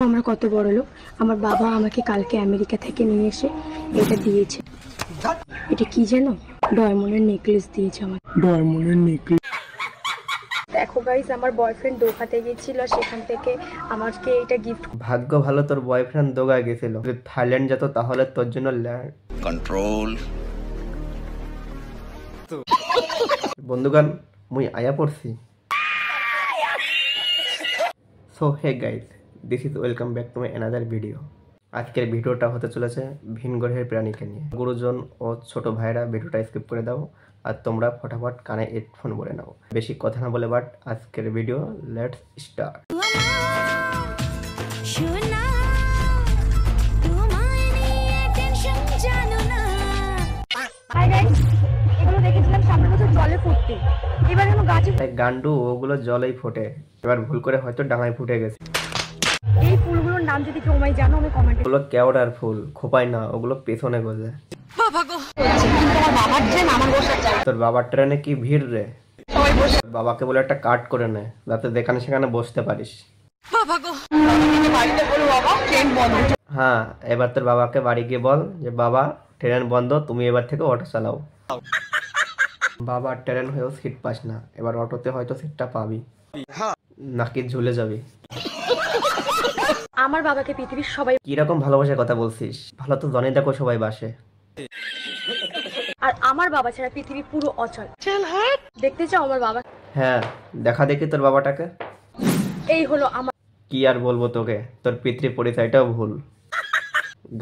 আমরা কত বড় লোক। আমার বাবা আমাকে কালকে আমেরিকা থেকে নিয়ে এসে এটা দিয়েছে। এটা কি জানো? ডায়মন্ডের নেকলেস দিয়েছে আমার। ডায়মন্ডের নেকলেস। দেখো গাইস, আমার বয়ফ্রেন্ড দোকাতে গিয়েছিল, সেখান থেকে আমাকে এটা গিফট। ভাগ্য ভালো তোর বয়ফ্রেন্ড দোগা গেছিল। যদি থাইল্যান্ড যেত তাহলে তোর জন্য কন্ট্রোল। বন্ধুগণ, মুই আয়া পড়ছি। So hey guys, this is welcome back to my another video. আজকের ভিডিওটা হতে চলেছে ভিন গ্রহের প্রাণীকে নিয়ে। গুরুজন ও ছোট ভাইরা ভিডিওটা স্কিপ করে দাও আর তোমরা ফটাফট কানে হেডফোন বলে নাও। বেশি কথা না বলে বাট আজকের ভিডিও লেটস স্টার্ট। গান্ডু ওগুলো জলেই ফোটে, এবার ভুল করে হয়তো ডাঙায় ফুটে গেছে। এই ফুলগুলোর নাম যদি কেউ জানো আমি কমেন্টে। ওগুলো কেওড়ার ফুল, খোপায় না, ওগুলো পেছনে গোজে। তোর বাবার ট্রেনে কি ভিড় রে। বাবাকে বলে একটা কাট করে নে, যাতে যেখানে সেখানে বসতে পারিস। হ্যাঁ, এবার তোর বাবাকে বাড়ি গিয়ে বল যে বাবা ট্রেন বন্ধ, তুমি এবার থেকে অটো চালাও। বাবা ট্রেন হয়েও সিট পাস না, এবার অটোতে হয়তো সিটটা পাবি, নাকি ঝুলে যাবি। আমার বাবাকে পৃথিবীর সবাই কিরকম ভালোবাসার কথা বলছিস, ভালো তো জনে দেখো সবাই বাসে। আর আমার বাবা ছাড়া পৃথিবী পুরো অচল। দেখতে চাও আমার বাবা? হ্যাঁ, দেখা দেখি তোর বাবাটাকে। এই হলো আমার। কি আর বলবো তোকে, তোর পিতৃ পরিচয়টাও ভুল।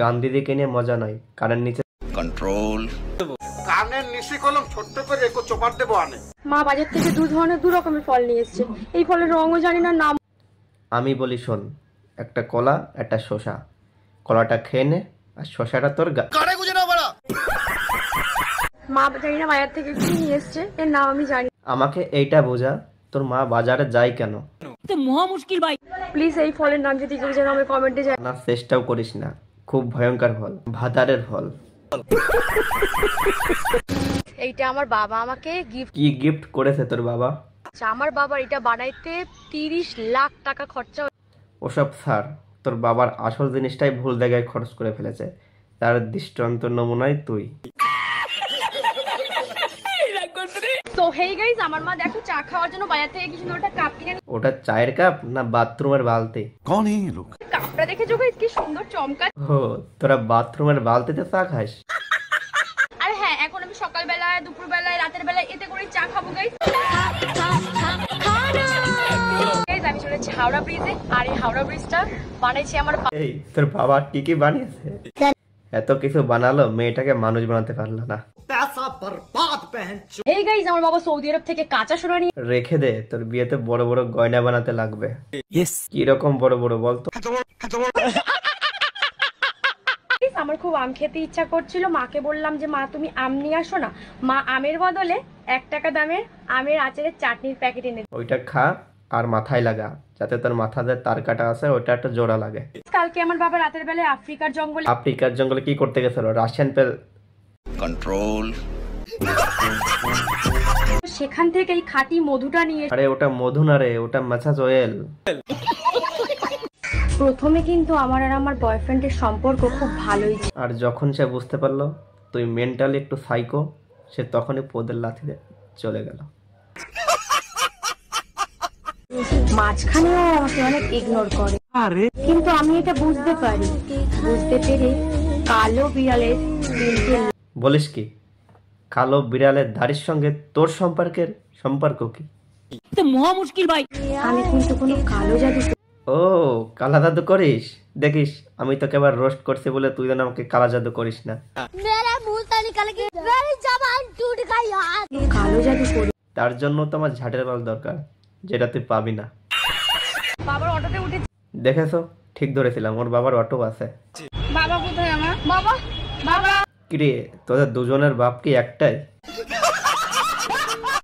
গান্ধীদিকে নিয়ে মজা নয়, কানের নিচে কন্ট্রোল। কানের নিচে কলম ছোট্ট করে একটু চোপার দেবো আনে। মা বাজার থেকে দু রকমের ফল নিয়ে এসেছে। এই ফলের রঙও জানি না, নাম। আমি বলি শোন, একটা কলা একটা শসা, কলাটা খেয়ে নে আর শসাটা তোর মা জানি না বাজার থেকে কি নিয়ে এসেছে, এর নাম আমি জানি। আমাকে এইটা বোঝা, তোর মা বাজারে যায় কেন? তো মহা মুশকিল ভাই। প্লিজ এই ফলের নাম যদি কেউ জানো আমি কমেন্টে জানাও। না, চেষ্টাও করিস না, খুব ভয়ঙ্কর ফল, ভাতারের ফল। এইটা আমার বাবা আমাকে গিফট। কি গিফট করেছে তোর বাবা? আমার বাবার এটা বানাইতে 30 লাখ টাকা খরচা। ওসব স্যার, তোর বাবার আসল জিনিসটাই ভুল জায়গায় খরচ করে ফেলেছে, তার দৃষ্টান্ত নমুনায় তুই। তো হেই গাইস, আমার মা দেখো চা খাওয়ার জন্য বাজার থেকে কি সুন্দর একটা কাপ কিনে। ওটা চায়ের কাপ না বাথরুমের বালতি? কোন এই লোক? কাপটা দেখেছো গাইস, কি সুন্দর চমকা। ও, তোরা বাথরুমের বালতিতে চা খাস? আর হ্যাঁ, এখন আমি সকালবেলায়, দুপুরবেলায়, রাতের বেলায় এতে করে চা খাবো গাইস। আমি চলেছি হাওড়া ব্রিজে, আর এই হাওড়া ব্রিজটা বানাইছে আমার। এই তোর বাবা কি কি বানিয়েছে? এত কিছু বানালো, মেয়েটাকে মানুষ বানাতে পারলো না। এই গাইস, আমার বাবা সৌদি আরব থেকে কাঁচা সোনা নিয়ে রেখে দে, তোর বিয়েতে বড় বড় গয়না বানাতে লাগবে। কি রকম বড় বড় বলতো? আমার খুব আম খেতে ইচ্ছা করছিল, মাকে বললাম যে মা তুমি আম নিয়ে আসো না। মা আমের বদলে 1 টাকা দামের আমের আচারের চাটনির প্যাকেট এনে। ওইটা খা আর মাথায় লাগা, যাতে তোর মাথাতে তার কাটা আছে ওইটা একটা জোড়া লাগে। কালকে আমার বাবা রাতের বেলায় আফ্রিকার জঙ্গলে কি করতে গেছিল? রাশিয়ান পেল কন্ট্রোল। সেখান থেকে এই খাঁটি মধুটা নিয়ে। আরে ওটা মধু না রে, ওটা ম্যাসাজ অয়েল। প্রথমে কিন্তু আমার আর আমার বয়ফ্রেন্ডের সম্পর্ক খুব ভালোই ছিল। আর যখন সে বুঝতে পারলো তুই মেন্টালি একটু সাইকো, সে তখনই পোদের লাথিতে চলে গেল। মাঝখানেও আমাকে অনেক ইগনোর করে, কিন্তু আমি এটা বুঝতে পেরে কালো বিড়ালের বলিস কি? কালো বিড়ালের দাড়ির সঙ্গে তোর সম্পর্ক কি? মহা মুশকিল ভাই। আমি কিন্তু কোনো কালো জাদু। ও, কালা জাদু করিস? দেখিস আমি তোকে এবার রোস্ট করছি বলে তুই যেন আমাকে কালা জাদু করিস না। কালো জাদু করি। তার জন্য তো আমার ঝাঁটের বাল দরকার, যেটা তুই পাবি না। বাবার অটোতে উঠে। দেখেছো, ঠিক ধরেছিলাম, ওর বাবার অটো আছে। বাবা কোথায় আমার? বাবা বাবা। কিরে, তোদের দুজনের বাপ কি একটাই?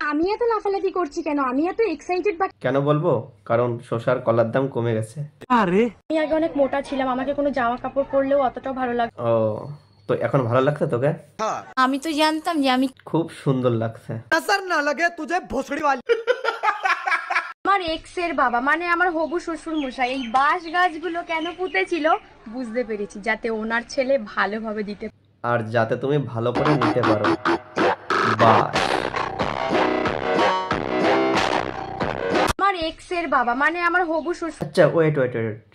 আমি এত লাফালাফি করছি কেন? আমি এত এক্সাইটেড কেন বলবো? কারণ শসার কলার দাম কমে গেছে। আমি আগে অনেক মোটা ছিলাম, আমাকে কোনো জামা কাপড় পরলেও অতটাও ভালো লাগে। ও, তো এখন ভালো লাগছে তোকে? আমি তো জানতাম যে আমি খুব সুন্দর লাগছে। नजर ना लगे तुझे भोसड़ी वाली। আমার এক্স এর বাবা মানে আমার হবু শ্বশুর মশাই এই বাঁশ গাছগুলো কেন পুঁতেছিল বুঝতে পেরেছি, যাতে ওনার ছেলে ভালোভাবে দিতে। আর যাতে তুমি ভালো করে নিতে পারো। বাস। আমার এক্স এর বাবা মানে আমার হবু শ্বশুর। আচ্ছা ওয়েট ওয়েট ওয়েট,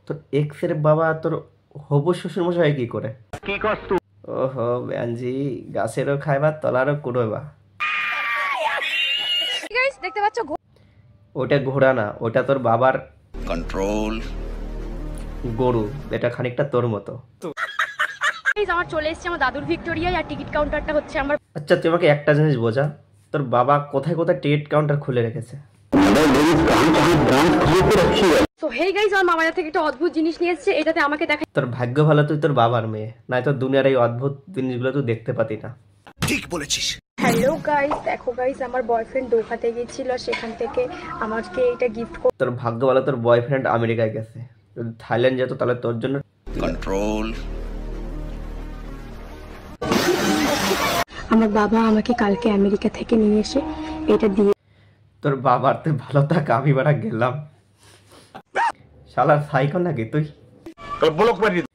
তোর এক্স এর বাবা তোর হবু শ্বশুর মশাই কি করে? কি করছ তুই? ওহো ব্যানজি, গাছেরও খাইবা তলারও কুড়োবা। গাইস দেখতে পাচ্ছ ওটা ঘোড়া না, ওটা তোর বাবার কন্ট্রোল। গরু, এটা খানিকটা তোর মতো। গাইস আমার চলে এসেছে আমার দাদুর ভিক্টোরিয়ায়, আর টিকিট কাউন্টারটা হচ্ছে আমার। আচ্ছা তুই আমাকে একটা জিনিস বোঝা, তোর বাবা কোথায় কোথায় টিকিট কাউন্টার খুলে রেখেছে? সো হে গাইস আমার মামার থেকে একটা অদ্ভুত জিনিস নিয়ে এসেছে, এটাতে আমাকে দেখা। তোর ভাগ্য ভালো তুই তোর বাবার মেয়ে, নাই তো দুনিয়ার এই অদ্ভুত জিনিসগুলো তুই দেখতে পাতি না। ঠিক বলেছিস। হ্যালো গাইস, দেখো গাইস আমার বয়ফ্রেন্ড দোকাতে গিয়েছিল, সেখান থেকে আমাকে এটা গিফট করে। তোর ভাগ্য ভালো তোর বয়ফ্রেন্ড আমেরিকায় গেছে, যদি থাইল্যান্ড যেত তাহলে তোর জন্য। কন্ট্রোল। আমার বাবা আমাকে কালকে আমেরিকা থেকে নিয়ে এসে এটা দিয়ে। তোর বাবার তুই ভালো থাক, আমি বাড়া গেলাম। শালার সাইকো নাকি তুই? ব্লক মারিয়ে।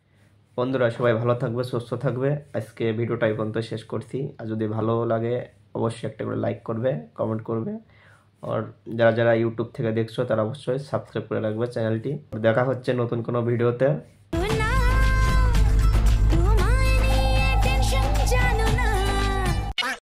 বন্ধুরা সবাই ভালো থাকবে, সুস্থ থাকবে। আজকে ভিডিওটা এই পর্যন্ত শেষ করছি। আর যদি ভালো লাগে অবশ্যই একটা করে লাইক করবে, কমেন্ট করবে। আর যারা যারা ইউটিউব থেকে দেখছো তারা অবশ্যই সাবস্ক্রাইব করে রাখবে চ্যানেলটি। দেখা হচ্ছে নতুন কোনো ভিডিওতে।